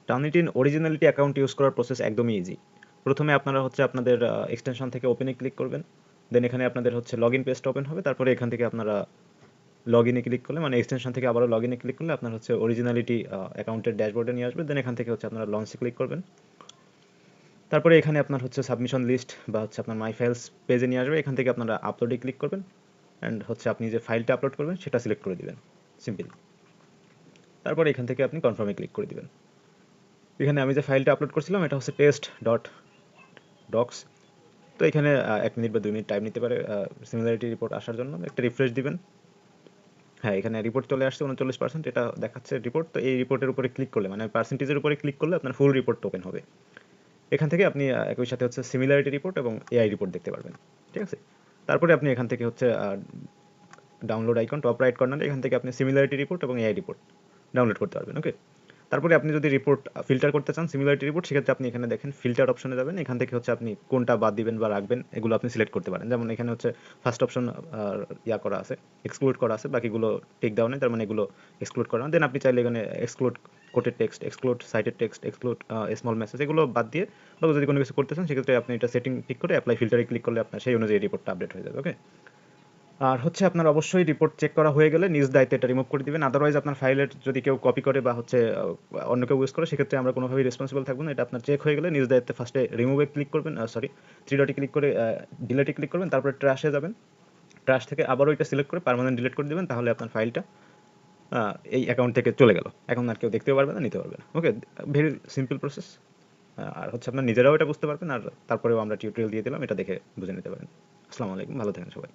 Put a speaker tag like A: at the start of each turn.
A: Turnitin originality account use করার process একদমই easy. প্রথমে আপনারা হচ্ছে আপনাদের এক্সটেনশন থেকে ওপেনে ক্লিক করবেন, দেন এখানে আপনাদের হচ্ছে লগ ইন পেজটা ওপেন হবে, তারপরে এখান থেকে আপনারা লগ ইনে ক্লিক করলে মানে এক্সটেনশন থেকে আবারও লগ ইনে ক্লিক করলে আপনার হচ্ছে অরিজিনালিটি অ্যাকাউন্টের ড্যাশবোর্ডে নিয়ে আসবে, দেন এখান থেকে হচ্ছে আপনারা লঞ্চে ক্লিক করবেন। তারপরে এখানে আপনার হচ্ছে সাবমিশন লিস্ট বা হচ্ছে আপনার মাই ফাইলস পেজে নিয়ে আসবে, এখান থেকে আপনারা আপলোডে ক্লিক করবেন অ্যান্ড হচ্ছে আপনি যে ফাইলটা আপলোড করবেন সেটা সিলেক্ট করে দিবেন, সিম্পল। তারপরে এখান থেকে আপনি কনফার্মে ক্লিক করে দিবেন। এখানে আমি যে ফাইলটা আপলোড করছিলাম এটা হচ্ছে টেস্ট ডট ডক্স। তো এখানে 1 মিনিট বা 2 মিনিট টাইম নিতে পারে সিমিলারিটি রিপোর্ট আসার জন্য। একটা রিফ্রেশ দিবেন। হ্যাঁ, এখানে রিপোর্ট চলে আসছে 39%, এটা দেখাচ্ছে রিপোর্ট। তো এই রিপোর্টের উপরে ক্লিক করলে মানে পার্সেন্টেজের উপরে ক্লিক করলে আপনার ফুল রিপোর্ট ওপেন হবে। এখান থেকে আপনি একই সাথে হচ্ছে সিমিলারিটি রিপোর্ট এবং এআই রিপোর্ট দেখতে পারবেন। ঠিক আছে? তারপরে আপনি এখান থেকে হচ্ছে ডাউনলোড আইকন টপ রাইট কর্নারে এখান থেকে আপনি সিমিলারিটি রিপোর্ট এবং এআই রিপোর্ট ডাউনলোড করতে পারবেন। ওকে? তারপরে আপনি যদি রিপোর্ট ফিল্টার করতে চান সিমিলারিটি রিপোর্ট, সেক্ষেত্রে আপনি এখানে দেখেন ফিল্টার অপশনে যাবেন। এখান থেকে হচ্ছে আপনি কোনটা বাদ দিবেন বা রাখবেন এগুলো আপনি সিলেক্ট করতে পারেন। যেমন এখানে হচ্ছে ফার্স্ট অপশন করা আছে, এক্সক্লুড করা আছে, বাকিগুলো টিক দেওয়া নেই, তার মানে এগুলো এক্সক্লুড করা না। দেন আপনি চাইলে এখানে exclude quoted text, exclude cited text, exclude small message এগুলো বাদ দিয়ে বা যদি কোনো কিছু করতে চান সেক্ষেত্রে আপনি এটা সেটিং ঠিক করে অ্যাপ্লাই ফিল্টারে ক্লিক করলে আপনার সেই অনুযায়ী রিপোর্টটা আপডেট হয়ে যাবে। ওকে? আর হচ্ছে আপনার অবশ্যই রিপোর্ট চেক করা হয়ে গেলে নিজ দায়িত্বে এটা রিমুভ করে দিবেন। আদারওয়াইজ আপনার ফাইলের যদি কেউ কপি করে বা হচ্ছে অন্য কেউ ইউজ করে সেক্ষেত্রে আমরা কোনোভাবেই রেসপন্সিবল থাকবো না। এটা আপনার চেক হয়ে গেলে নিজ দায়িত্বে ফার্স্টে রিমুভে ক্লিক করবেন, সরি 3 ডটে ক্লিক করে ডিলেটে ক্লিক করবেন, তারপরে ট্র্যাশে যাবেন। ট্র্যাশ থেকে আবারও এটা সিলেক্ট করে পার্মানেন্ট ডিলিট করে দিবেন, তাহলে আপনার ফাইলটা এই অ্যাকাউন্ট থেকে চলে গেল। এখন আর কেউ দেখতেও পারবে না, নিতে পারবে না। ওকে? Very simple process. আর হচ্ছে আপনার নিজেরাও এটা বুঝতে পারবেন, আর তারপরেও আমরা টিউটোরিয়াল দিয়ে দিলাম, এটা দেখে বুঝে নিতে পারেন। আসসালামু আলাইকুম, ভালো থাকেন সবাই।